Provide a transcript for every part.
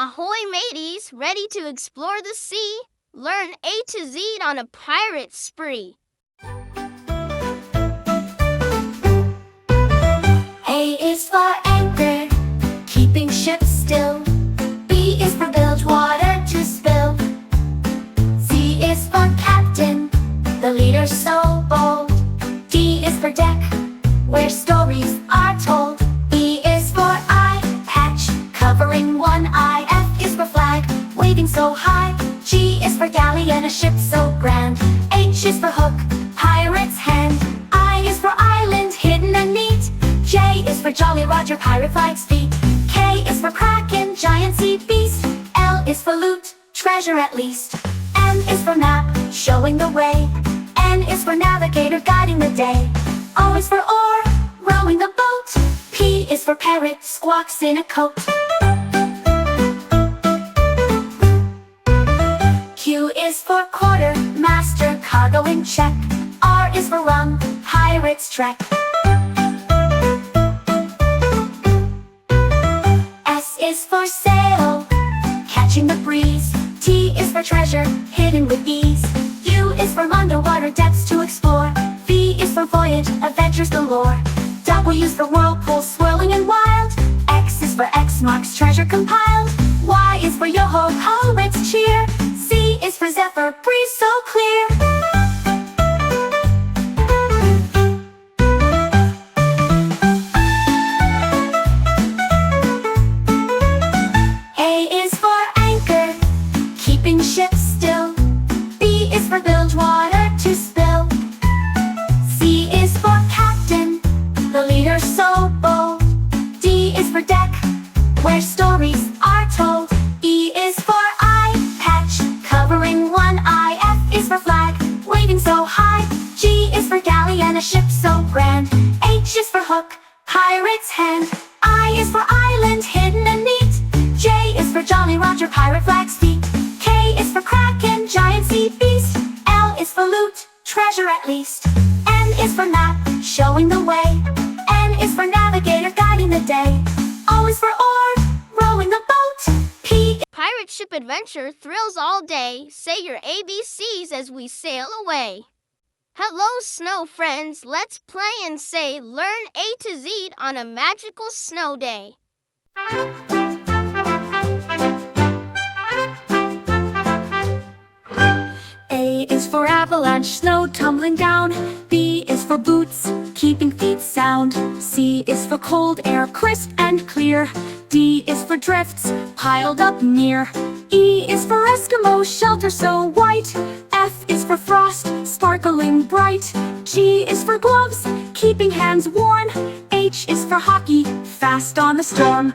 Ahoy mateys, ready to explore the sea? Learn A to Z on a pirate spree. A is for anchor, keeping ships still. B is for bilge, water to spill. C is for captain, the leader so bold. D is for deck, where stories are told. E is for eye patch, covering one eye. F is for flag, waving so high. G is for galley and a ship so grand. H is for hook, pirate's hand. I is for island, hidden and neat. J is for Jolly Roger, pirate flags feet. K is for kraken, giant sea beast. L is for loot, treasure at least. M is for map, showing the way. N is for navigator, guiding the day. O is for oar, rowing the boat. P is for parrot, squawks in a coat. Q is for quarter, master, cargo in check. R is for rum, pirate's trek. S is for sail, catching the breeze. T is for treasure, hidden with ease. U is for underwater depths to explore. V is for voyage, adventures galore. W is for whirlpool, swirling and wild. X is for X marks treasure compiled. Y is for yo-ho, pirates cheer. Z is for zephyr, breeze so clear. A is for anchor, keeping ships still. B is for bilge, water to spill. C is for captain, the leader so bold. D is for deck, where stories are told. E is for eye patch, covering one eye. F is for flag, waving so high. G is for galley and a ship so grand. H is for hook, pirate's hand. I is for island, hidden and neat. J is for Jolly Roger, pirate flags feet. K is for kraken, giant sea beast. L is for loot, treasure at least. M is for map, showing the way. N is for navigator, guiding the day. O is for oar, rowing the boat. P. Pirate ship adventure thrills all day. Say your ABCs as we sail away. Hello snow friends, let's play and say learn A to Z on a magical snow day. A is for avalanche, snow tumbling down. B is for boots, keeping feet sound. C is for cold air, crisp and clear. D is for drifts, piled up near. E is for Eskimo, shelter so white. F is for frost, sparkling bright. G is for gloves, keeping hands warm. H is for hockey, fast on the storm.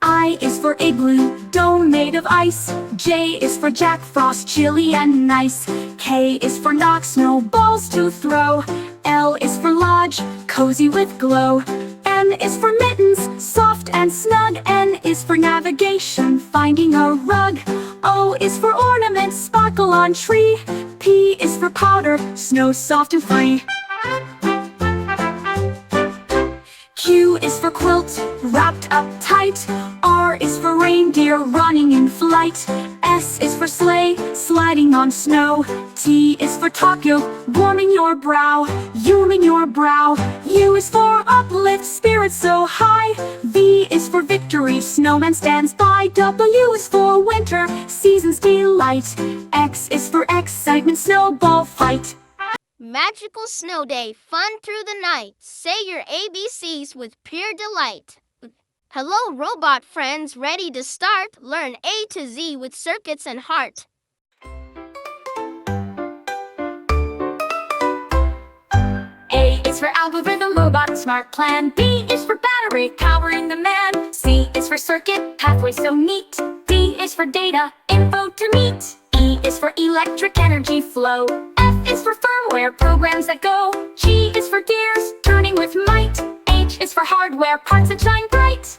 I is for igloo, dome made of ice. J is for Jack Frost, chilly and nice. K is for knock, snowballs to throw. L is for lodge, cozy with glow. M is for mittens, soft and snug. N is for navigation, finding a rug. O is for ornaments, sparkle on tree. P is for powder, snow soft and free. Q is for quilt, wrapped up tight. R is for reindeer, running in flight. S is for sleigh, sliding on snow. T is for Tokyo, warming your brow. U is for uplift, spirits so high. V is for victory, snowman stands by. W is for winter, season's delight. X is for excitement, snowball fight. Magical snow day, fun through the night. Say your ABCs with pure delight. Hello robot friends, ready to start. Learn A to Z with circuits and heart. A is for algorithm, robot, smart plan. B is for battery, powering the man. C is for circuit, pathway so neat. D is for data, info to meet. E is for electric energy flow. F is for firmware, programs that go. G is for gears, turning with might. H is for hardware, parts that shine bright.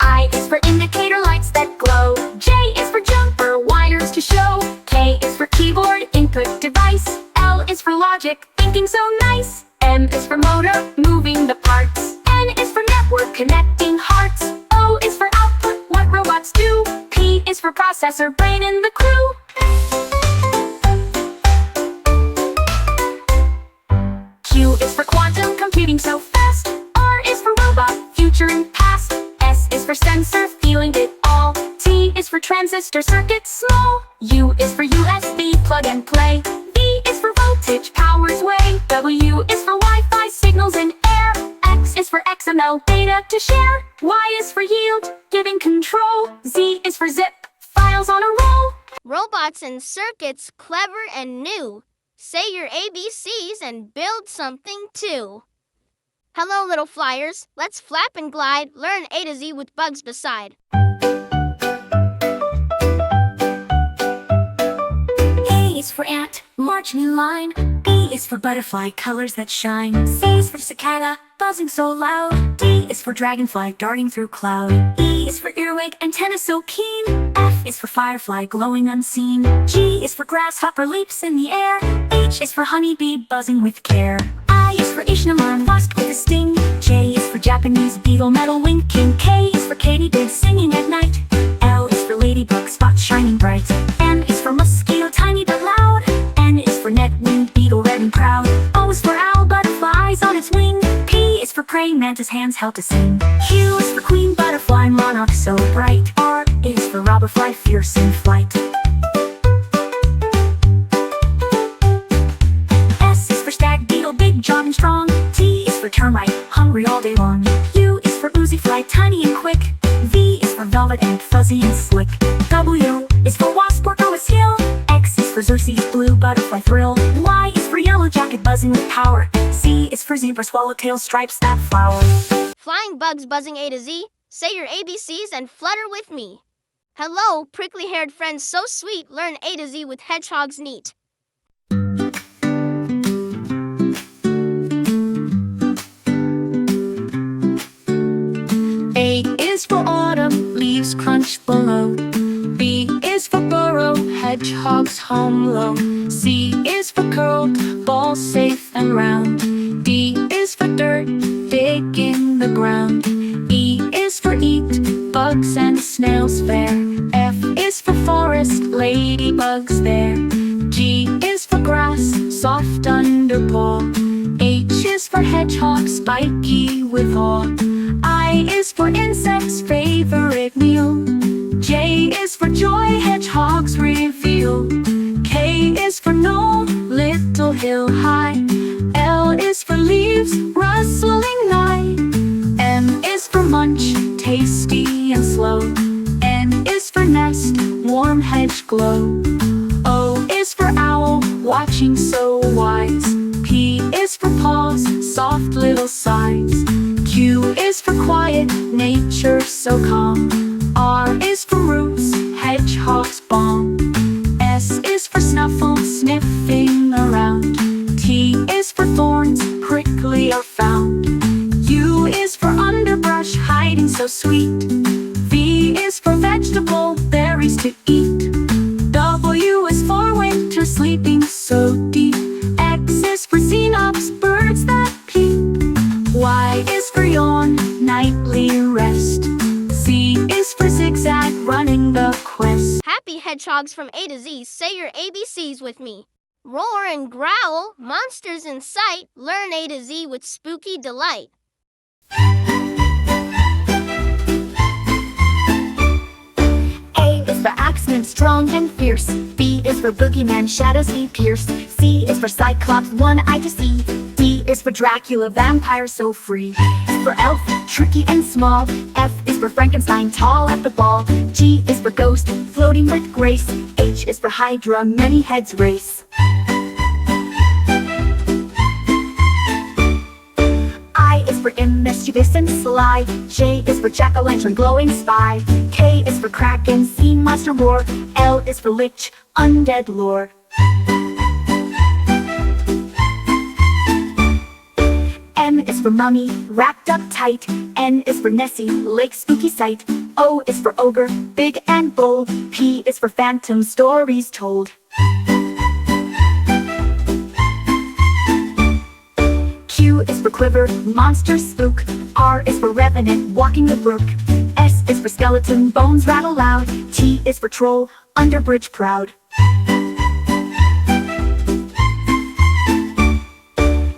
I is for indicator, lights that glow. J is for jumper, wires to show. K is for keyboard, input device. L is for logic, thinking so nice. M is is for motor, moving the parts. N is for network, connecting hearts. O is for output, what robots do. P is for processor, brain in the crew. Q is for quantum, computing so fast. R is for robot, future and past. S is for sensor, feeling it all. T is for transistor, circuit small. U is for USB, plug and play. V is for voltage, power's way. W is for Wi-Fi, signals in air. X is for XML, data to share. Y is for yield, giving control. Z is for zip, files on a roll. Robots and circuits, clever and new. Say your ABCs and build something too. Hello, little flyers. Let's flap and glide. Learn A to Z with bugs beside. A is for ant, marching in line. B is for butterfly, colors that shine. C is for cicada, buzzing so loud. D is for dragonfly, darting through cloud. E is for earwig, antenna so keen. F is for firefly, glowing unseen. G is for grasshopper, leaps in the air. H is for honeybee, buzzing with care. I is for ichneumon, wasp with a sting. J is for Japanese beetle, metal winking. K is for katydid, singing at night. L is for ladybug, spots shining bright. M is for mosquito, tiny but loud. N is for net-winged beetle, red and proud. O is for owl, butterflies on its wing. P is for praying mantis, hands held to sing. Q is for queen butterfly, monarch so bright. R is for robberfly, fierce in flight. S is for stag beetle, big jawed and strong. T is for termite, hungry all day long. U is for oozy fly, tiny and quick. V is for velvet ant, fuzzy and slick. W is for wasp, work on a skill. X is for Xerxes, blue butterfly thrill. Y is for yellow jacket, buzzing with power. Z is for zebra, swallowtail, stripes that flower. Flying bugs buzzing A to Z. Say your ABCs and flutter with me. Hello, prickly-haired friends so sweet. Learn A to Z with hedgehogs neat. A is for autumn, leaves crunch below. B is for burrow, hedgehog's home low. C is for curled, ball safe and round. D is for dirt, dig in the ground. E is for eat, bugs and snails fair. F is for forest, ladybugs there. G is for grass, soft underpaw. H is for hedgehog, spiky with awe. I is for insects, favorite meal. J is for joy, hedgehogs reveal. K is for knoll, little hill high. L is for leaves, rustling nigh. M is for munch, tasty and slow. N is for nest, warm hedge glow. O is for owl, watching so wise. P is for paws, soft little sighs. Q is for quiet, nature so calm. R is for roots, hedgehog's balm. S is for snuffle, sniffing around. T is for thorns, prickly are found. U is for underbrush, hiding so sweet. V is for vegetable, berries to eat. W is for winter, sleeping so deep. X is for xenops, birds that peep. Y is for yawn, nightly rest. Z is for zigzag, running the quest. Happy hedgehogs from A to Z. Say your ABCs with me. Roar and growl, monsters in sight. Learn A to Z with spooky delight. A is for axeman, strong and fierce. B is for boogeyman, shadows he pierce. C is for cyclops, one eye to see. D is for Dracula, vampire so free. E for elf, tricky and small. F is for Frankenstein, tall at the ball. G is for ghost, floating with grace. H is for Hydra, many heads race. I is for mischievous and sly. J is for jack-o'-lantern, glowing spy. K is for kraken, sea monster roar. L is for lich, undead lore. M is for mummy, wrapped up tight. N is for Nessie, lake spooky sight. O is for ogre, big and bold. P is for phantom, stories told. Q is is for quiver, monster spook. R is for revenant, walking the brook. S is for skeleton, bones rattle loud. T is for troll, under bridge proud.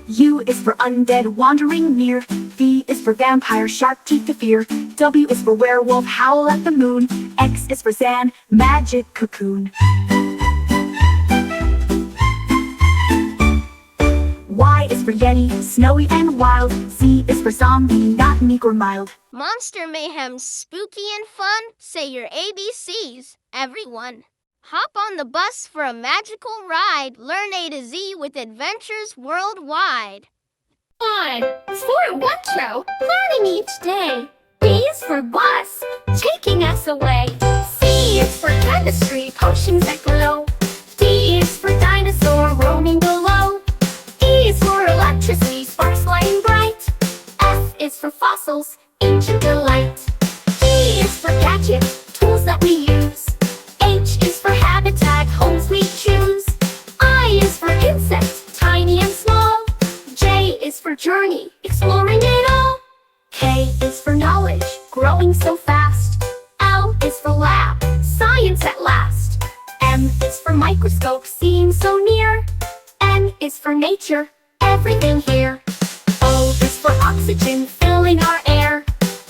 U is for undead, wandering near. V is for vampire, sharp teeth to fear. W is for werewolf, howl at the moon. X is for Zan, magic cocoon. Y is for yeti, snowy and wild. Z is for zombie, not meek or mild. Monster mayhem, spooky and fun. Say your ABCs, everyone. Hop on the bus for a magical ride. Learn A to Z with adventures worldwide. I is for retro, learning each day. B is for bus, taking us away. C is for chemistry, potions that glow. D is for dinosaur, roaming below. E is for electricity, sparks lighting bright. F is for fossils, ancient delight. G is for gadgets, tools that we use. H is for habitat, homes we choose. I is for insects, tiny and small. J is for journey, exploring it all. K is for knowledge, growing so fast. L is for lab, science at last. M is for microscope, seeing so near. N is for nature, everything here. O is for oxygen, filling our air.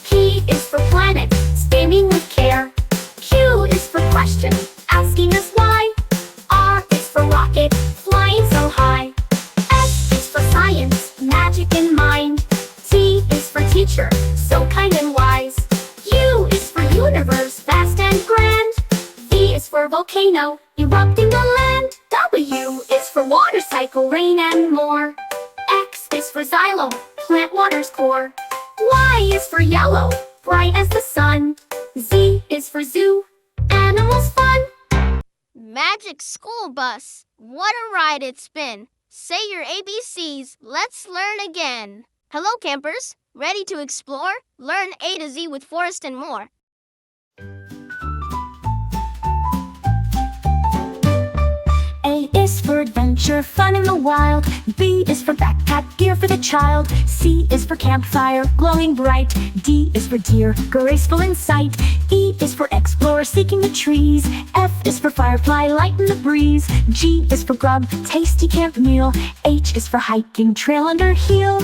P is for planet, spinning with care. Q is for question, asking us why. R is for rocket, flying so high. S is for science, magic in mind. T is for teacher, so kind and wise. U is for universe, vast and grand. V is for volcano, erupting the land. W is for water cycle, rain and more. X is for xylem, plant water's core. Y is for yellow, bright as the sun. Z is for zoo, animals fun. Magic school bus, what a ride it's been. Say your ABCs, let's learn again. Hello campers, ready to explore? Learn A to Z with Forrest and more. A is for adventure, fun in the wild. B is for backpack, gear for the child. C is for campfire, glowing bright. D is for deer, graceful in sight. E is for explorer, seeking the trees. F is for firefly, light in the breeze. G is for grub, tasty camp meal. H is for hiking, trail under heel.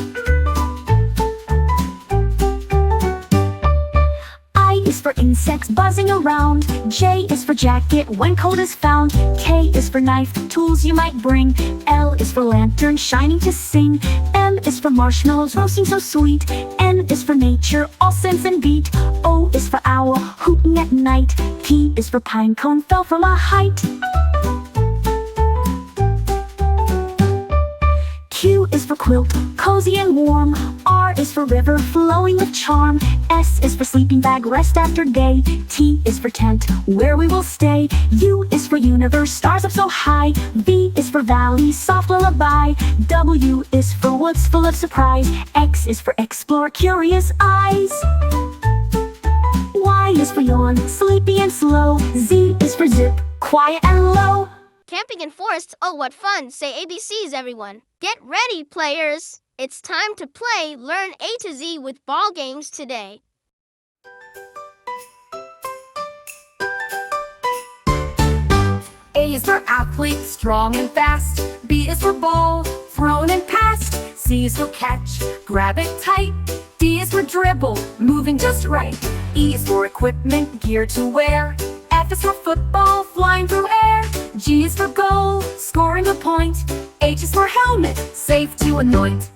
I is for insects buzzing around. J is for jacket when cold is found. K is for knife, tools you might bring. L is for lantern, shining to sing. M is for marshmallows, roasting so sweet. N is for nature, all sense and beat. O is for owl, hooting at night. P is for pine cone, fell from a height. Q is for quilt, cozy and warm. R is for river, flowing with charm. S is for sleeping bag, rest after day. T is for tent, where we will stay. U is for universe, stars up so high. V is for valley, soft lullaby. W is for woods full of surprise. X is for explore, curious eyes. Y is for yawn, sleepy and slow. Z is for zip, quiet and low. Camping in forests, oh what fun. Say ABCs everyone. Get ready players. It's time to play Learn A to Z with ball games today. A is for athlete, strong and fast. B is for ball, thrown and passed. C is for catch, grab it tight. D is for dribble, moving just right. E is for equipment, gear to wear. F is for football, flying through air. G is for goal, scoring a point. H is for helmet, safe to anoint.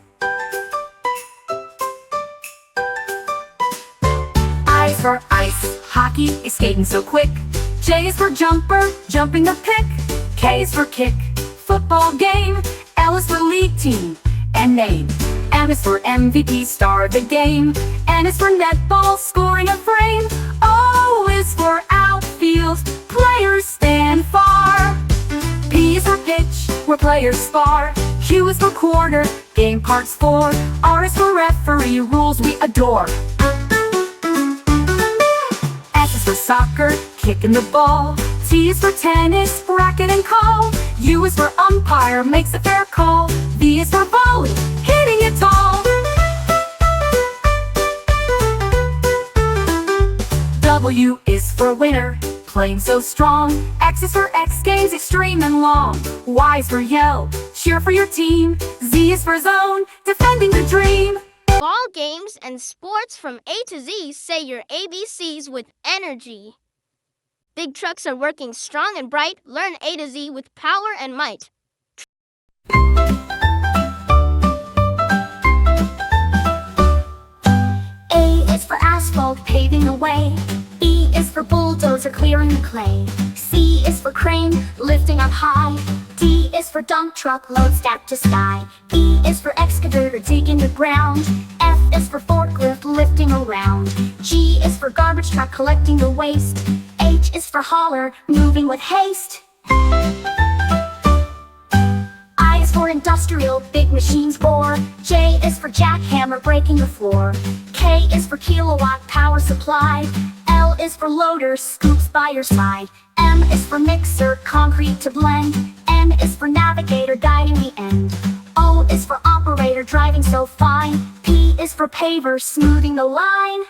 I is for ice, hockey is skating so quick. J is for jumper, jumping the pick. K is for kick, football game. L is for league team and name. M is for MVP, star the game. N is for netball, scoring a frame. O is for outfield, players stand far. P is for pitch, where players spar. Q is for quarter, game parts 4. R is for referee, rules we adore. S is for soccer, kicking the ball. T is for tennis, racket and call. U is for umpire, makes a fair call. V is for volley, hit hitting it tall. W is for winner, playing so strong. X is for X Games, extreme and long. Y is for yell, cheer for your team. Z is for zone, defending the dream. Ball games and sports from A to Z, say your ABCs with energy. Big trucks are working strong and bright. Learn A to Z with power and might. A is for asphalt, paving the way. B is for bulldozer, clearing the clay. C is for crane, lifting up high. D is for dump truck, load stacked to sky. E is for excavator, digging the ground. F is for forklift, lifting around. G is for garbage truck, collecting the waste. H is for hauler, moving with haste. I is for industrial, big machines bore. J is for jackhammer, breaking the floor. K is for kilowatt, power supply. L is for loader, scoops by your side. M is for mixer, concrete to blend. N is for navigator, guiding the end. O is for operator, driving so fine. P is for paver, smoothing the line.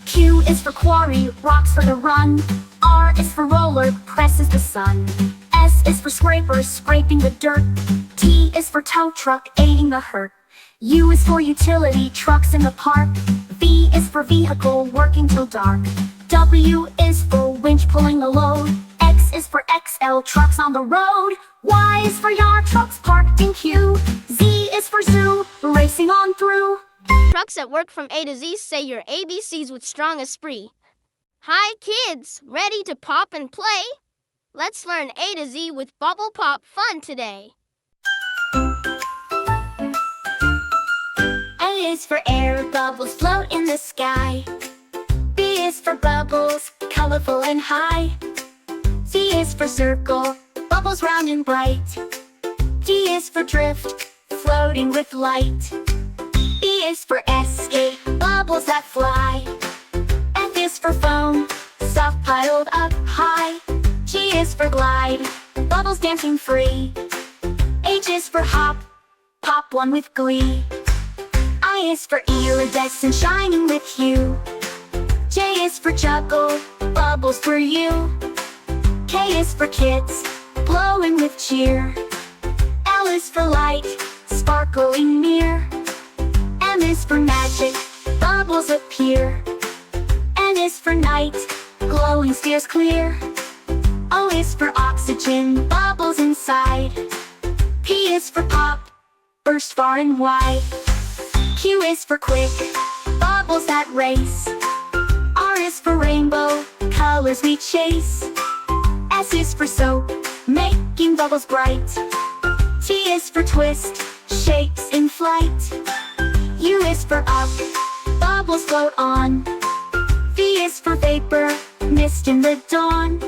Q is for quarry, rocks for the run. R is for roller, presses the sun. S is for scraper, scraping the dirt. T is for tow truck, aiding the hurt. U is for utility, trucks in the park. V is for vehicle, working till dark. W is for winch, pulling the load. X is for XL, trucks on the road. Y is for yard, trucks parked in queue. Z is for zoo, racing on through. Trucks at work from A to Z, say your ABCs with strong esprit. Hi kids, ready to pop and play? Let's learn A to Z with Bubble Pop fun today. A is for air, bubbles float in the sky. B is for bubbles, colorful and high. C is for circle, bubbles round and bright. D is for drift, floating with light. E is for escape, bubbles that fly. F is for foam, soft piled up high. G is for glide, bubbles dancing free. H is for hop, pop one with glee. I is for iridescent, shining with hue. J is for juggle, bubbles for you. K is for kids, blowing with cheer. L is for light, sparkling near. M is for magic, bubbles appear. N is for night, glowing steers clear. O is for oxygen, bubbles inside. P is for pop, burst far and wide. Q is for quick, bubbles that race. R is for rainbow, colors we chase. S is for soap, making bubbles bright. T is for twist, shapes in flight. U is for up, bubbles float on. V is for vapor, mist in the dawn.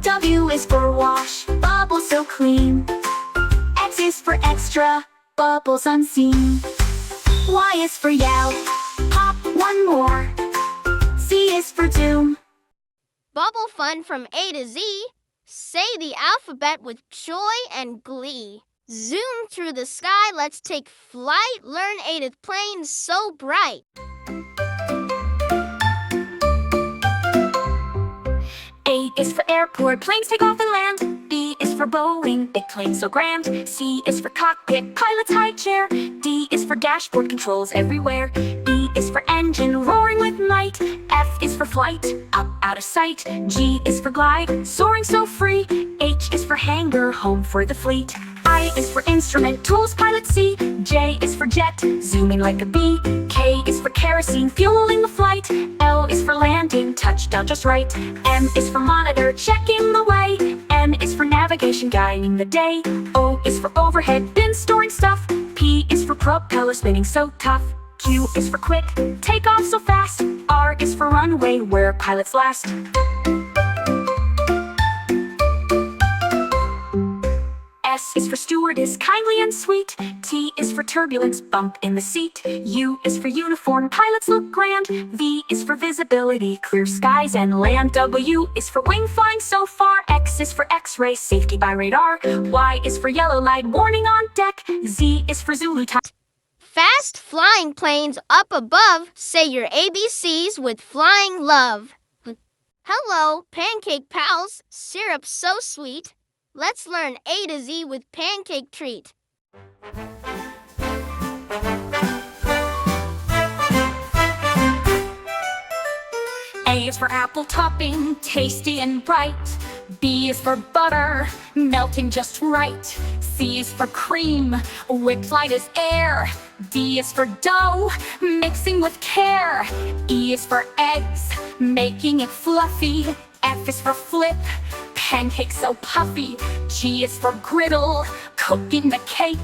W is for wash, bubbles so clean. X is for extra, bubbles unseen. Y is for yell, pop one more. Z is for doom. Bubble fun from A to Z, say the alphabet with joy and glee. Zoom through the sky, let's take flight. Learn A to plane so bright. A is for airport, planes take off and land. B is for Boeing, big plane so grand. C is for cockpit, pilot's high chair. D is for dashboard, controls everywhere. E is for engine, roaring with might. F is for flight, up out of sight. G is for glide, soaring so free. H is for hangar, home for the fleet. I is for instrument, tools pilot see. J is for jet, zooming like a bee. K is for kerosene, fueling the flight. L is for landing, touchdown just right. M is for monitor, checking the way. N is for navigation, guiding the day. O is for overhead, bin storing stuff. P is for propeller, spinning so tough. Q is for quick, take off so fast. R is for runway, where pilots last. S is for stewardess, kindly and sweet. T is for turbulence, bump in the seat. U is for uniform, pilots look grand. V is for visibility, clear skies and land. W is for wing flying so far. X is for X-ray, safety by radar. Y is for yellow light, warning on deck. Z is for Zulu time. Fast flying planes up above, say your ABCs with flying love. Hello, pancake pals, syrup so sweet. Let's learn A to Z with pancake treat. A is for apple topping, tasty and bright. B is for butter, melting just right. C is for cream, whipped light as air. D is for dough, mixing with care. E is for eggs, making it fluffy. F is for flip, pancake so puffy. G is for griddle, cooking the cake.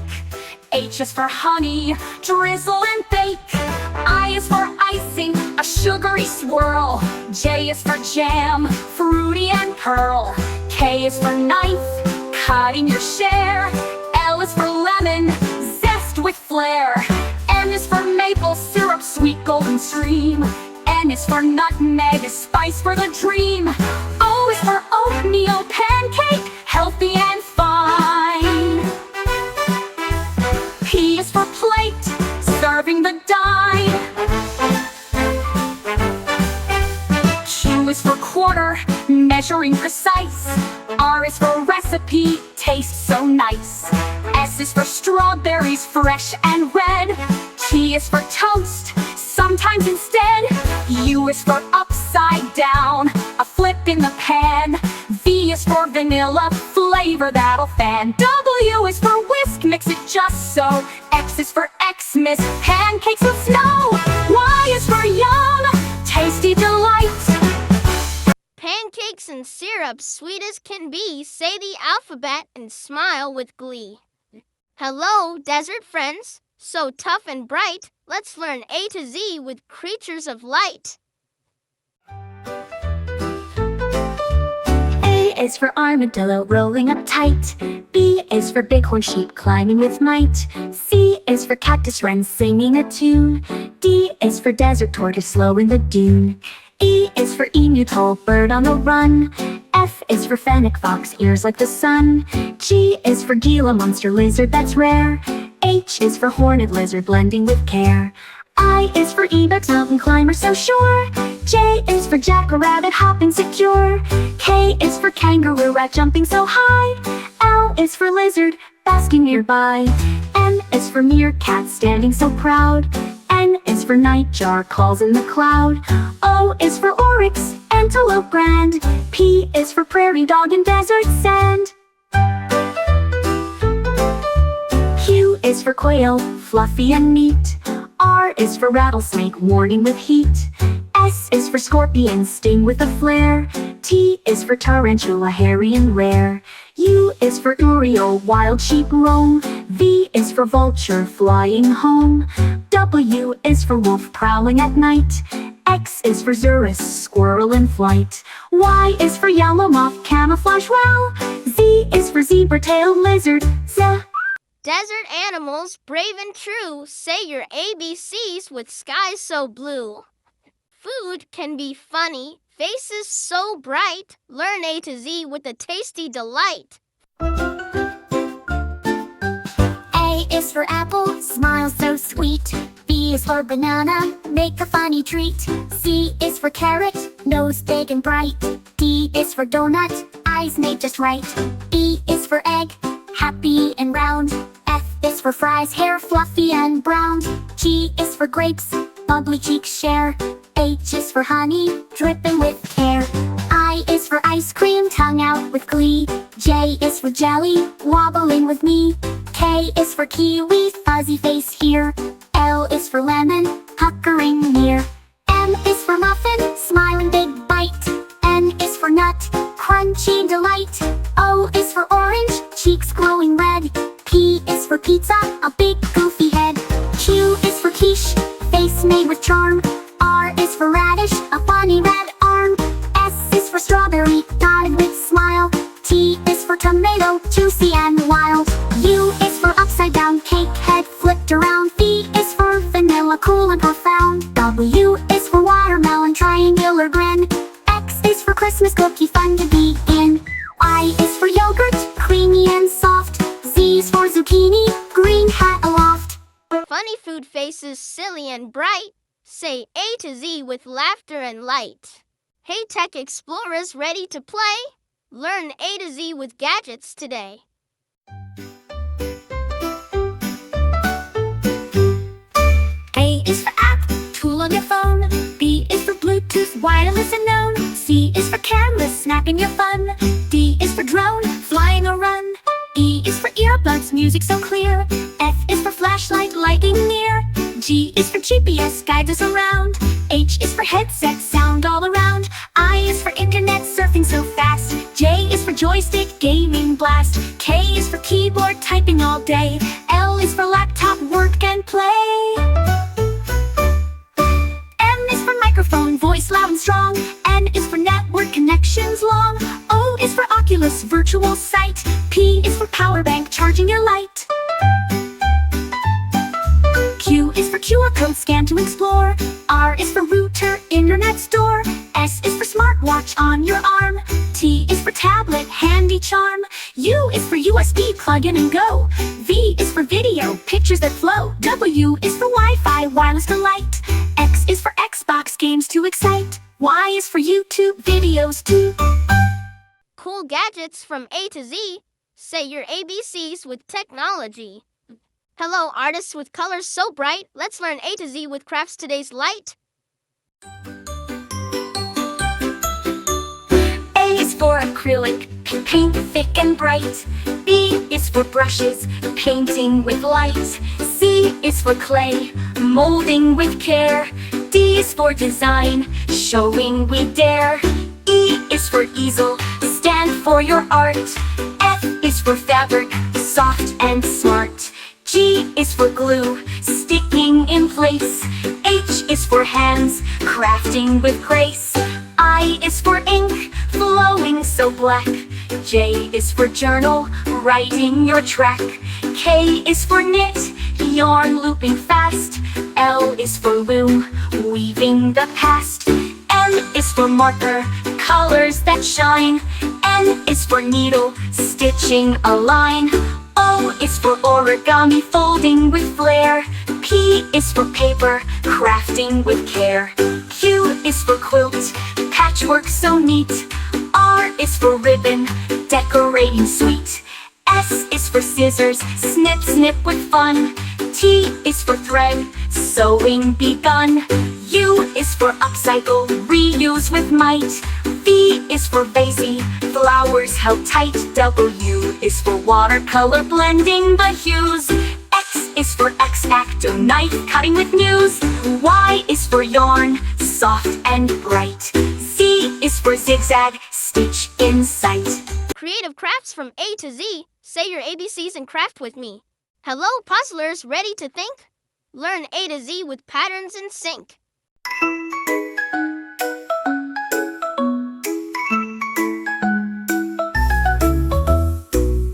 H is for honey, drizzle and bake. I is for icing, a sugary swirl. J is for jam, fruity and pearl. K is for knife, cutting your share. L is for lemon, zest with flair. M is for maple syrup, sweet golden stream. N is for nutmeg, spice for the dream. O is for oatmeal pancake, healthy and fine. P is for plate, serving the dime. Q is for quarter, measuring precise. R is for recipe, tastes so nice. S is for strawberries, fresh and red. T is for toast, sometimes instead. U is for upside down, a flip in the pan. V is for vanilla, flavor that'll fan. W is for whisk, mix it just so. X is for Xmas, pancakes with snow. Y is for yum, tasty delight. Pancakes and syrup sweet as can be, say the alphabet and smile with glee. Hello, desert friends, so tough and bright. Let's learn A to Z with creatures of light. A is for armadillo rolling up tight. B is for bighorn sheep climbing with might. C is for cactus wren singing a tune. D is for desert tortoise slow in the dune. E is for emu, tall bird on the run. F is for fennec fox, ears like the sun. G is for Gila monster lizard that's rare. H is for horned lizard blending with care. I is for ibex mountain climber so sure. J is for jackrabbit hopping secure. K is for kangaroo rat jumping so high. L is for lizard basking nearby. M is for meerkat standing so proud. N is for nightjar calls in the cloud. O is for oryx, antelope grand. P is for prairie dog in desert sand. Q is for quail, fluffy and neat. R is for rattlesnake, warning with heat. S is for scorpion, sting with a flare. T is for tarantula, hairy and rare. U is for Uriel, wild sheep roam. V is for vulture, flying home. W is for wolf, prowling at night. X is for Zurus, squirrel in flight. Y is for yellow moth, camouflage well. Z is for zebra-tailed lizard, Z. Desert animals, brave and true, say your ABCs with skies so blue. Food can be funny, faces so bright. Learn A to Z with a tasty delight. A is for apple, smile so sweet. B is for banana, make a funny treat. C is for carrot, nose big and bright. D is for donut, eyes made just right. E is for egg, happy and round. F is for fries, hair fluffy and brown. G is for grapes, bubbly cheeks share. H is for honey, dripping with care. I is for ice cream, tongue out with glee. J is for jelly, wobbling with me. K is for kiwi, fuzzy face here. L is for lemon, puckering near. M is for muffin, smiling big bite. N is for nut, crunchy delight. O is for orange, cheeks glowing red. P is for pizza, a big goofy head. Q is for quiche, face made with charm. R is for radish, a funny red arm. S is for strawberry, dotted with smile. T is for tomato, juicy and wild. funny food faces silly and bright. Say A to Z with laughter and light. Hey tech explorers, ready to play? Learn A to Z with gadgets today. A is for app, tool on your phone. B is for Bluetooth, wireless and known. C is for camera, snapping your fun. D is for drone, flying or run. E is for earbuds, music so clear. F is for flashlight, lighting near. G is for GPS, guides us around. H is for headset, sound all around. I is for internet, surfing so fast. J is for joystick, gaming blast. K is for keyboard, typing all day. L is for laptop, work and play. M is for microphone, voice loud and strong. N is for network, connections long. O is for Oculus, virtual sight. P is for power bank, charging your light. Q is for QR code, scan to explore. R is for router, internet store. S is for smartwatch on your arm. T is for tablet, handy charm. U is for USB, plug in and go. V is for video, pictures that flow. W is for Wi-Fi, wireless delight. X is for Xbox, games to excite. Y is for YouTube, videos too. Cool gadgets from A to Z. Say your ABCs with technology. Hello artists with colors so bright. Let's learn A to Z with crafts today's light. A is for acrylic, paint thick and bright. B is for brushes, painting with light. C is for clay, molding with care. D is for design, showing we dare. E is for easel, stand for your art. F is for fabric, soft and smart. G is for glue, sticking in place. H is for hands, crafting with grace. I is for ink, flowing so black. J is for journal, writing your track. K is for knit, yarn looping fast. L is for loom, weaving the past. M is for marker, colors that shine. N is for needle, stitching a line. O is for origami, folding with flair. P is for paper, crafting with care. Q is for quilt, patchwork so neat. R is for ribbon, decorating sweet. S is for scissors, snip snip with fun. T is for thread, sewing begun. U is for upcycle, reuse with might. V is for vase, flowers held tight. W is for watercolor, blending the hues. X is for X-Acto, knife cutting with news. Y is for yarn, soft and bright. Z is for zigzag, stitch in sight. Creative crafts from A to Z. Say your ABCs and craft with me. Hello puzzlers, ready to think? Learn A to Z with patterns in sync.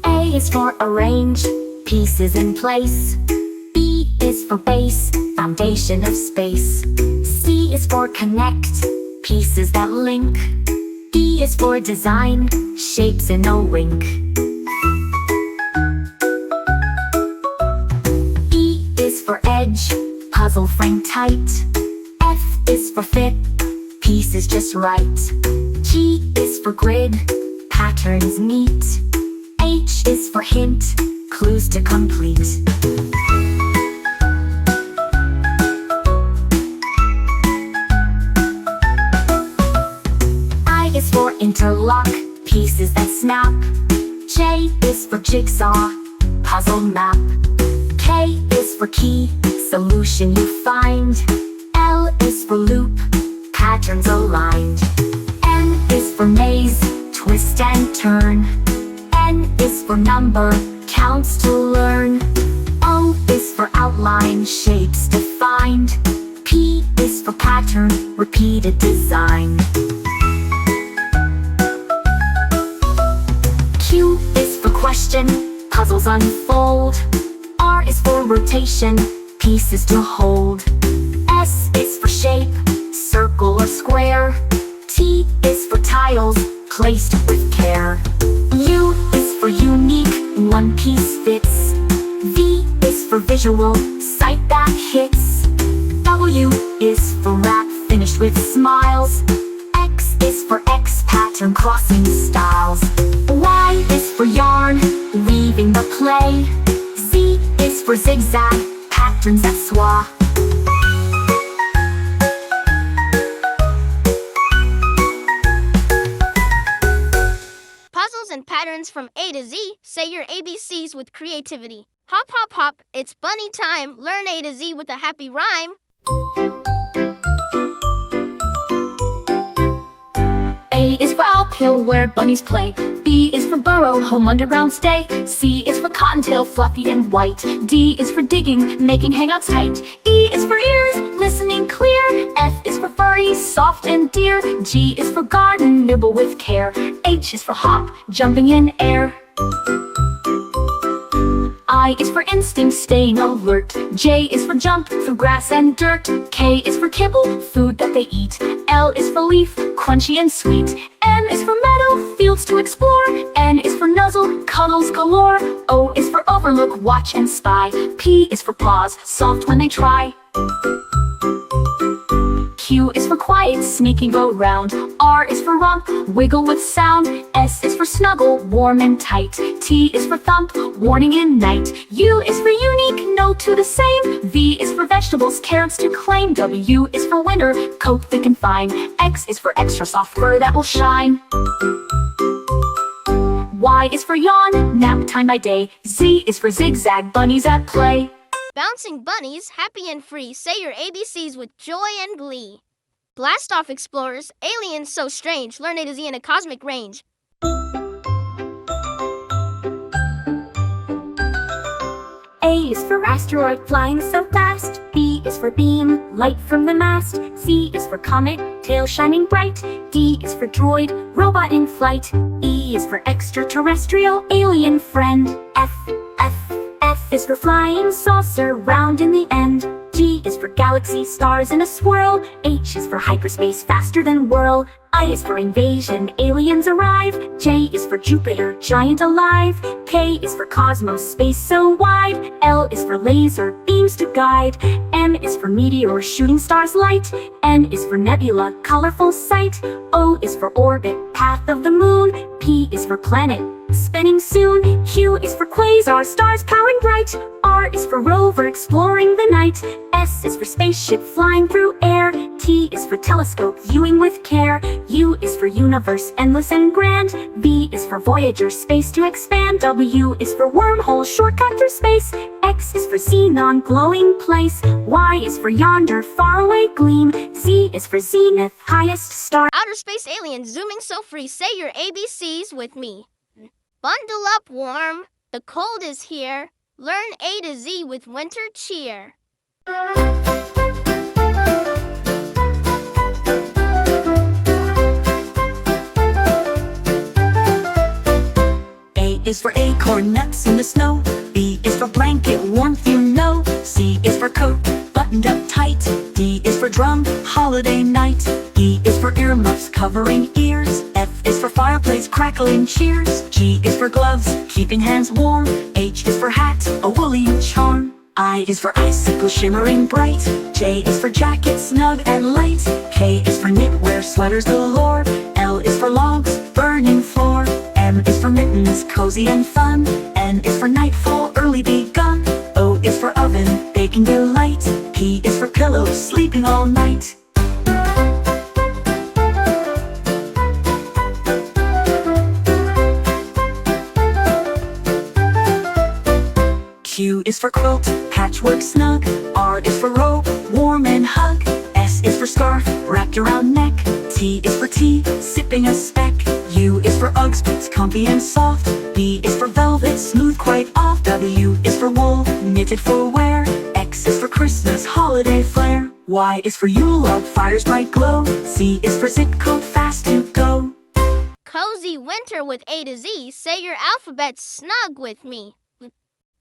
A is for arrange, pieces in place. B is for base, foundation of space. C is for connect, pieces that link. D is for design, shapes in a wink. E is for edge, puzzle frame tight. F is for fit, pieces just right. G is for grid, patterns neat. H is for hint, clues to complete. I is for interlock, pieces that snap. J is for jigsaw, puzzle map. K is for key, solution you find. L is for loop, patterns aligned. M is for maze, twist and turn. N is for number, counts to learn. O is for outline, shapes defined. P is for pattern, repeated design. Q is for question, puzzles unfold. R is for rotation, pieces to hold. S is for shape, circle or square. T is for tiles, placed with care. U is for unique, one piece fits. V is for visual, sight that hits. W is for wrap, finished with smiles. X is for X pattern, crossing styles. Y is for yarn, weaving the play. Z is for zigzag, patterns that swa. Puzzles and patterns from A to Z. Say your ABCs with creativity. Hop, hop, hop, it's bunny time. Learn A to Z with a happy rhyme. A is for uphill where bunnies play. B is for burrow, home underground stay. C is for cottontail, fluffy and white. D is for digging, making hangouts tight. E is for ears, listening clear. F is for furry, soft and dear. G is for garden, nibble with care. H is for hop, jumping in air. I is for instinct, staying alert. J is for jump through grass and dirt. K is for kibble, food that they eat. L is for leaf, crunchy and sweet. M is for meadow, fields to explore. N is for nuzzle, cuddles galore. O is for overlook, watch and spy. P is for paws, soft when they try. Q is for quiet, sneaking go round. R is for romp, wiggle with sound. S is for snuggle, warm and tight. T is for thump, warning in night. U is for unique, no two the same. V is for vegetables, carrots to claim. W is for winter, coat thick and fine. X is for extra soft fur that will shine. Y is for yawn, nap time by day. Z is for zigzag, bunnies at play. Bouncing bunnies, happy and free. Say your ABCs with joy and glee. Blast off, explorers, aliens so strange. Learn A to Z in a cosmic range. A is for asteroid, flying so fast. B is for beam, light from the mast. C is for comet, tail shining bright. D is for droid, robot in flight. E is for extraterrestrial, alien friend. F is for flying saucer, round in the end. G is for galaxy, stars in a swirl. H is for hyperspace, faster than whirl. I is for invasion, aliens arrive. J is for Jupiter, giant alive. K is for cosmos, space so wide. L is for laser, beams to guide. M is for meteor, shooting stars light. N is for nebula, colorful sight. O is for orbit, path of the moon. P is for planet, spinning soon. Q is for quasar, stars powering bright. R is for rover, exploring the night. S is for spaceship, flying through air. T is for telescope, viewing with care. U is for universe, endless and grand. V is for Voyager, space to expand. W is for wormhole, shortcut through space. X is for xenon, glowing place. Y is for yonder, faraway gleam. Z is for zenith, highest star. Outer space aliens, zooming so free. Say your ABCs with me. Bundle up warm, the cold is here. Learn A to Z with winter cheer. A is for acorn, nuts in the snow. B is for blanket, warmth you know. C is for coat, buttoned up tight. D is for drum, holiday night. E is for earmuffs, covering ears. F is for fireplace, crackling cheers. G is for gloves, keeping hands warm. H is for hat, a woolly charm. I is for icicle, shimmering bright. J is for jacket, snug and light. K is for knitwear, sweaters galore. L is for logs, burning floor. M is for mittens, cozy and fun. N is for nightfall, early begun. O is for oven, baking delight. P is for pillow, sleeping all night. Q is for quilt, patchwork snug. R is for robe, warm and hug. S is for scarf, wrapped around neck. T is for tea, sipping a speck. U is for Uggs boots, comfy and soft. V is for velvet, smooth quite off. W is for wool, knitted for wear. X is for Christmas, holiday flair. Y is for Yule log, fire's bright glow. Z is for zip code, fast to go. Cozy winter with A to Z. Say your alphabet snug with me.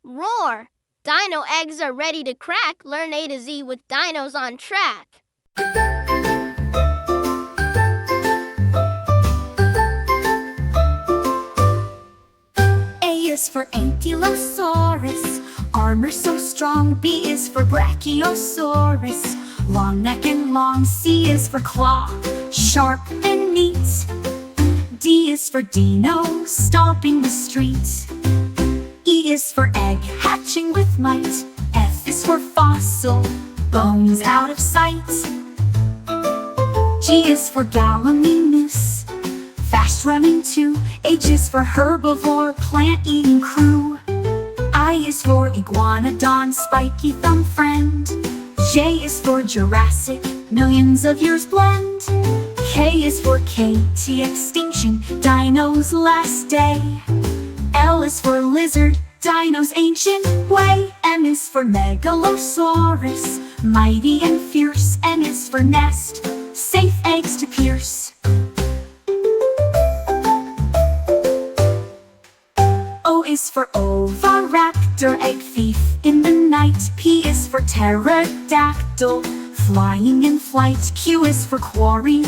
Roar! Dino eggs are ready to crack. Learn A to Z with dinos on track. A is for Ankylosaurus. armor so strong. B is for Brachiosaurus, long neck and long. C is for claw, sharp and neat. D is for Dino, stomping the streets. E is for egg, hatching with might. F is for fossil, bones out of sight. G is for Gallimimus, fast running too. H is for herbivore, plant-eating crew. I is for iguanodon, spiky thumb friend. J is for Jurassic, millions of years blend. K is for KT, extinction, dino's last day. L is for lizard, dino's ancient way. M is for megalosaurus, mighty and fierce. N is for nest, safe eggs to pierce. O is for oviraptor, egg thief in the night. P is for pterodactyl, flying in flight. Q is for quarry,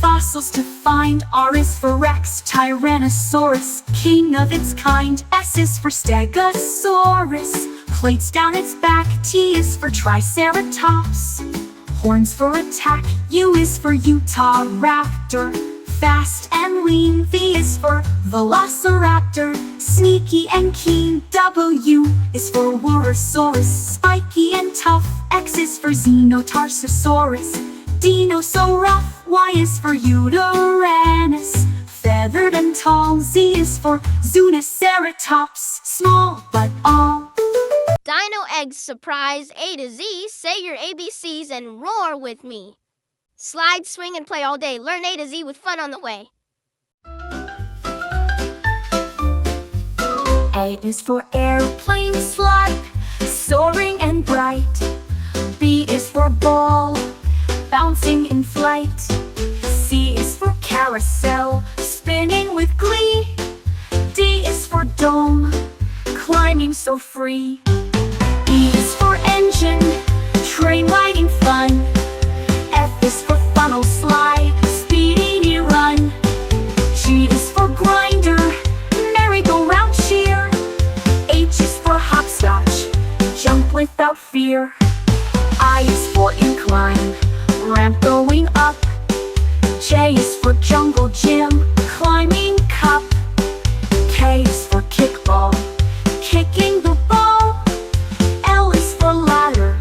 fossils to find. R is for Rex, Tyrannosaurus, king of its kind. S is for Stegosaurus, plates down its back. T is for Triceratops, horns for attack. U is for Utahraptor, fast and lean. V is for Velociraptor, sneaky and keen. W is for Wurosaurus, spiky and tough. X is for Xenotarsosaurus, Dino so rough. Y is for Utaranus, feathered and tall. Z is for Zuniceratops, small but all. Dino eggs surprise A to Z. Say your ABCs and roar with me. Slide, swing, and play all day. Learn A to Z with fun on the way. A is for airplane, slide, soaring and bright. B is for ball, bouncing in flight. C is for carousel, spinning with glee. D is for dome, climbing so free. E is for engine, train riding fun. F is for funnel, slide, speedy run. G is for grinder, merry-go-round cheer. H is for hopscotch, jump without fear. I is for incline, ramp going up. J is for jungle gym, climbing cup. K is for kickball, kicking the ball. L is for ladder,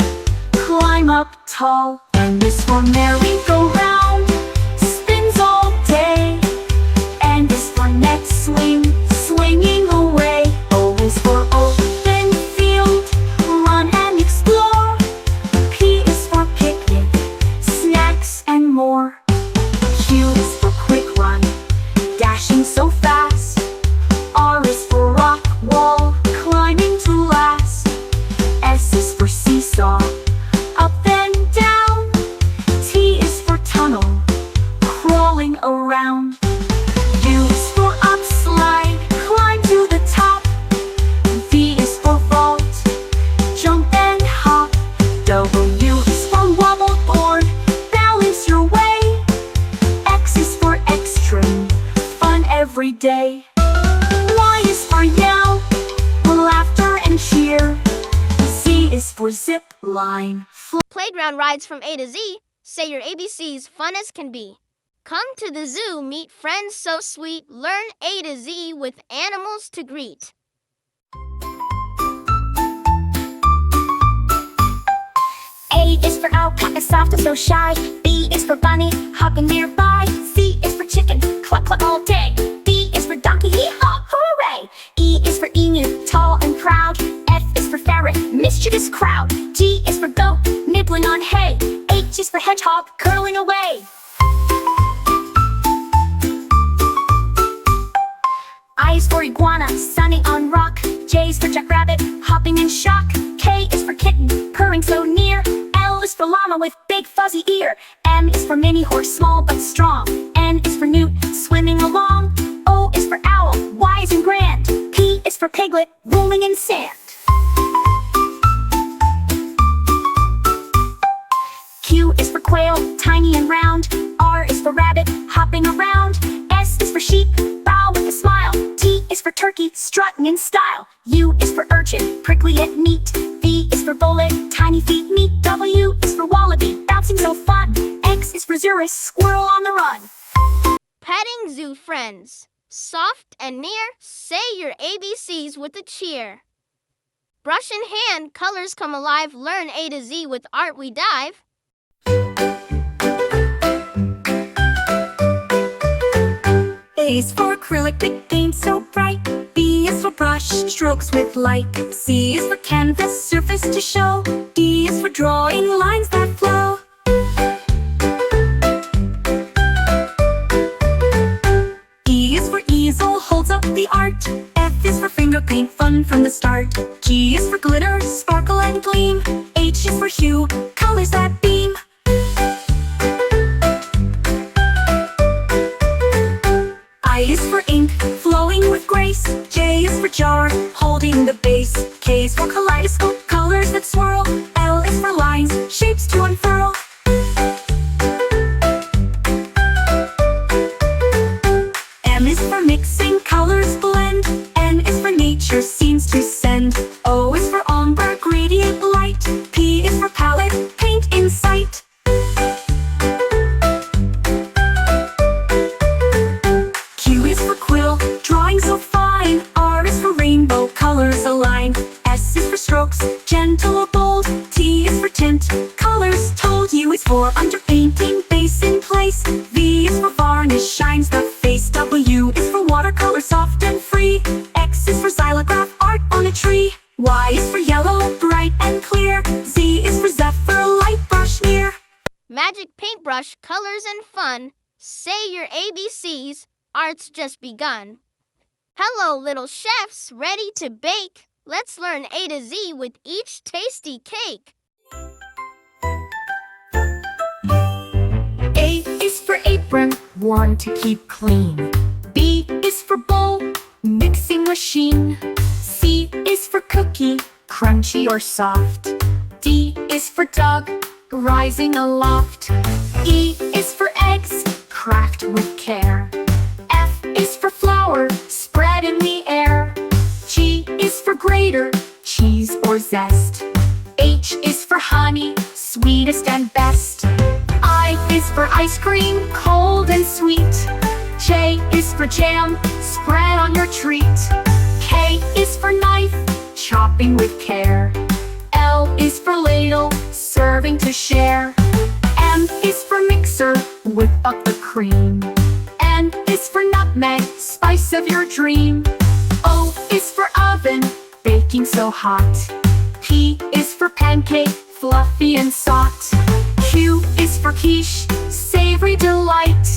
climb up tall. N is for merry-go-round, spins all day. N is for net swing, swinging away. O is for open field, run and explore. P is for picnic, snacks and more. Q is for quick run, dashing so fast. R is for rock wall, climbing to last. S is for seesaw, up and down. T is for tunnel, crawling around. U is for upslide, climb to the top. V is for vault, jump and hop. W is for wobble board, balance your way. X is for extreme, fun every day. Y is for yell, laughter and cheer. Z is for zip line, Playground rides from A to Z. Say your ABCs, fun as can be. Come to the zoo, meet friends so sweet. Learn A to Z with animals to greet. A is for alpaca, soft and so shy. B is for bunny, hopping nearby. C is for chicken, cluck cluck all day. D is for donkey, hee-haw, hooray. E is for emu, tall and proud. F is for ferret, mischievous crowd. G is for goat, nibbling on hay. H is for hedgehog, curling away. I is for iguana, sunning on rock. J is for jackrabbit, hopping in shock. K is for kitten, purring so near. L is for llama with big fuzzy ear. M is for mini horse, small but strong. N is for newt, swimming along. O is for owl, wise and grand. P is for piglet, rolling in sand. Q is for quail, tiny and round. R is for rabbit, hopping around. S is for sheep, bow with a smile. T is for turkey, strutting in style. U is for urchin, prickly yet neat. V is for bullet, tiny feet meet. W is for wallaby, bouncing so fun. X is for Zurus, squirrel on the run. Petting zoo friends. Soft and near, say your ABCs with a cheer. Brush in hand, colors come alive. Learn A to Z with art we dive. A is for acrylic, big paint so bright. B is for brush, strokes with light. C is for canvas, surface to show. D is for drawing lines that flow. E is for easel, holds up the art. F is for finger paint, fun from the start. G is for glitter, sparkle and gleam. H is for hue, colors that beam. I is for ink, flowing with grace. J is for jar, holding the base. K is for kaleidoscope, colors that swirl. L is for lines, shapes to unfurl. M is for mixing, colors blend. N is for nature, scenes to send. O is for ombre, gradient light. P is for palette, paint in sight. Q is for quill, drawing so fine. R is for rainbow, colors align. S is for strokes, gentle or bold. T is for tint, colors told. U is for underpainting, base in place. V is for varnish, shines the face. W is for watercolor, soft and free. X is for xylograph, art on a tree. Y is for yellow, bright and clear. Z is for zephyr, light brush near. Magic paintbrush, colors and fun. Say your ABCs, art's just begun. Hello, little chefs, ready to bake. Let's learn A to Z with each tasty cake. A is for apron, worn to keep clean. B is for bowl, mixing machine. C is for cookie, crunchy or soft. D is for dog, rising aloft. E is for eggs, cracked with care. F is for flour, spread in the air. G is for grater, cheese or zest. H is for honey, sweetest and best. I is for ice cream, cold and sweet. J is for jam, spread on your treat. K is for knife, chopping with care. L is for ladle, serving to share. M is for mixer, whip up the cream. N is for nutmeg, spice of your dream. O is for oven, baking so hot. P is for pancake, fluffy and soft. Q is for quiche, savory delight.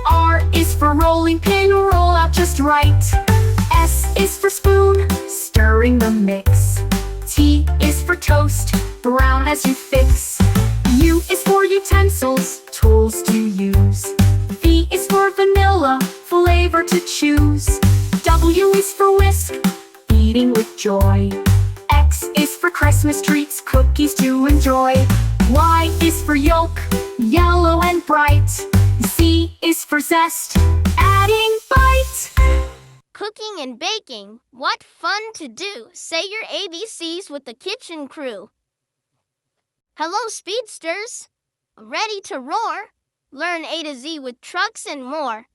R is for rolling pin, roll out just right. S is for spoon, stirring the mix. T is for toast, brown as you fix. U is for utensils, tools to use. V is for vanilla, flavor to choose. W is for whisk, eating with joy. X is for Christmas treats, cookies to enjoy. Y is for yolk, yellow and bright. Z is for zest, adding bite. Cooking and baking, what fun to do. Say your ABCs with the kitchen crew. Hello, speedsters. Ready to roar? Learn A to Z with trucks and more.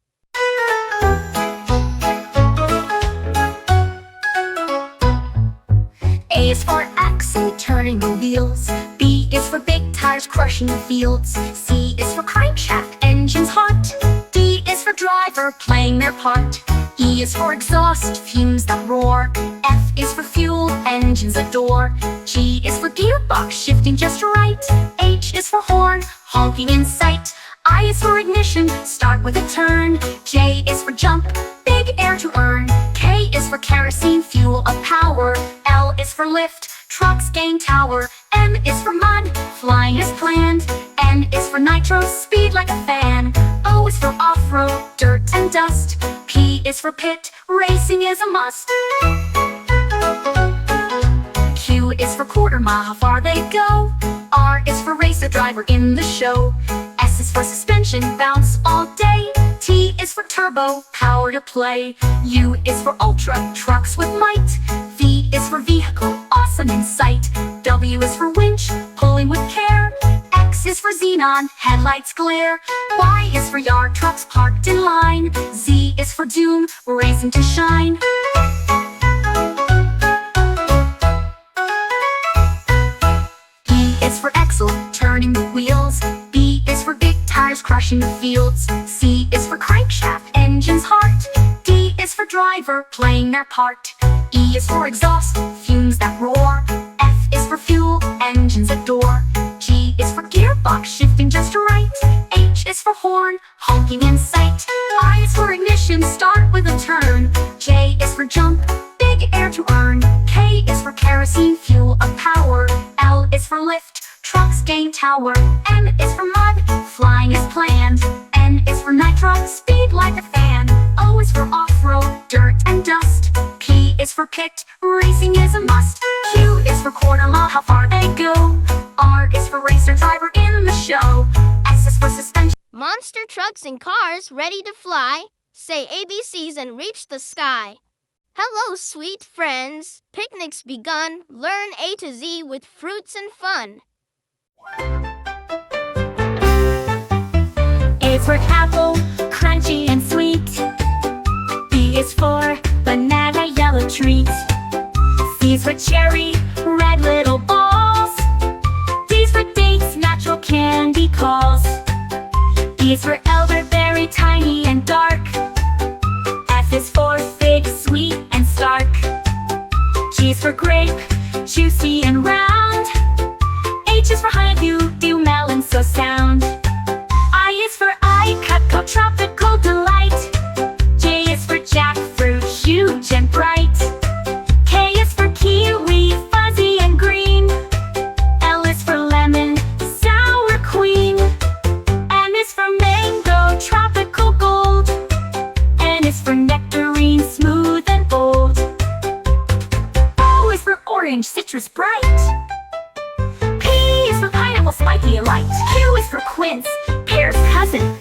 A is for axle, turning the wheels. B is for big tires, crushing the fields. C is for crankshaft, engines hot. D is for driver, playing their part. E is for exhaust, fumes that roar. F is for fuel, engines adore. G is for gearbox, shifting just right. H is for horn, honking in sight. I is for ignition, start with a turn. J is for jump, big air to earn. K is for kerosene, fuel of power. L is for lift, trucks gain tower. M is for mud, flying as planned. N is for nitro, speed like a fan. O is for off-road, dirt and dust. P is for pit, racing is a must. Q is for quarter mile, how far they go. R is for racer, driver in the show. S is for suspension, bounce all day. T is for turbo, power to play. U is for ultra, trucks with might. V is for vehicle, on, headlights glare. Y is for yard, trucks parked in line. Z is for doom, racing to shine. E is for axle, turning the wheels. B is for big tires, crushing the fields. C is for crankshaft, engine's heart. D is for driver, playing their part. E is for exhaust, fumes that roar. F is for fuel, engines that door. G is for gearbox, shifting just right. H is for horn, honking in sight. I is for ignition, start with a turn. J is for jump, big air to earn. K is for kerosene, fuel of power. L is for lift, trucks gain tower. M is for mud, flying is planned. N is for nitro, speed like a fan. O is for off-road, dirt and dust. P is for pit, racing is a must. Q is for quarter mile, how far they go. R is for racer, driver in the show. S is for suspension. Monster trucks and cars ready to fly. Say ABCs and reach the sky. Hello, sweet friends. Picnics begun. Learn A to Z with fruits and fun. A is for apple, crunchy and sweet. B is for banana, yellow treat. C is for cherry, red little balls. D is for dates, natural candy calls. E is for elderberry, tiny and dark. F is for fig, sweet and stark. G is for grape, juicy and round. H is for honeydew, dew melon so sound. I is for cut, tropical delight. J is for jackfruit, huge and bright. K is for kiwi, fuzzy and green. L is for lemon, sour queen. M is for mango, tropical gold. N is for nectarine, smooth and bold. O is for orange, citrus bright. P is for pineapple, spiky and light. Q is for quince, pear's cousin.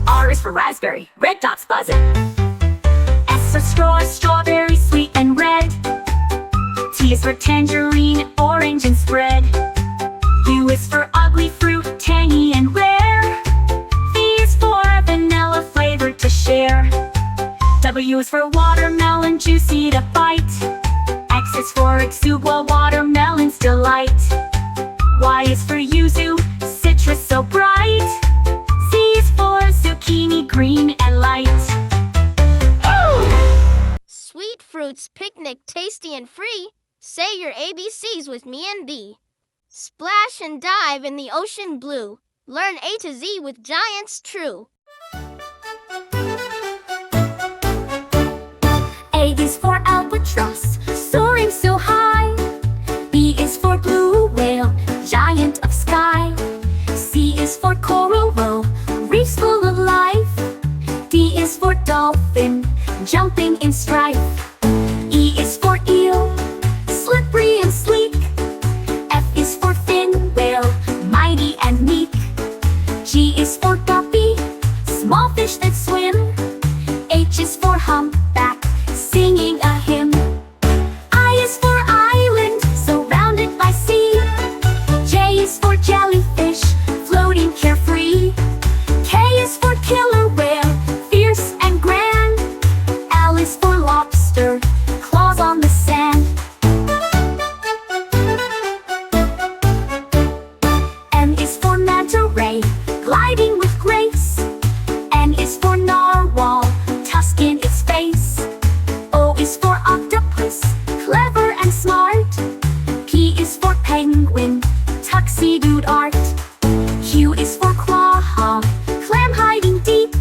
R is for raspberry, red dots buzzing. S is for strawberry, sweet and red. T is for tangerine, orange and spread. U is for ugly fruit, tangy and rare. V is for vanilla flavored to share. W is for watermelon, juicy to bite. X is for exuberant, watermelon's delight. Y is for yuzu, citrus so bright. Z is for zucchini, green and light. Sweet fruits picnic, tasty and free. Say your ABCs with me and B. Splash and dive in the ocean blue. Learn A to Z with giants true. A is for albatross, soaring so high. B is for blue whale, giant of sky. C is for coral roe, reefs full of life. D is for dolphin, jumping in strife. E is for eel, slippery and sleek. F is for fin whale, mighty and meek. G is for guppy, small fish that swim. H is for humpback, singing a hymn. I is for island, surrounded by sea. J is for jellyfish, floating carefree. K is for killer whale, fierce and grand. L is for lobster, claws on the sand. M is for manta ray, gliding with grace. N is for narwhal, tusk in its face. O is for octopus, clever and smart. P is for penguin, tuxedoed art. Q is for quahaw, clam hiding deep.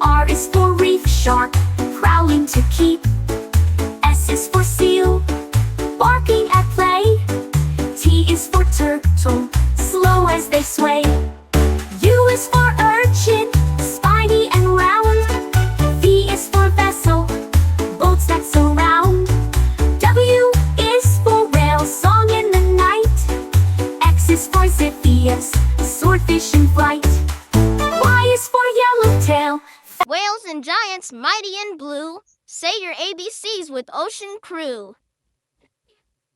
R is for reef shark, prowling to keep. S is for seal, barking at play. T is for turtle, slow as they sway. U is for urchin, spiny and round. V is for vessel, boats that surround. W is for whale, song in the night. X is for Ziphius, swordfish in flight. Y is for yellowtail. Whales and giants mighty and blue. Say your ABCs with ocean crew.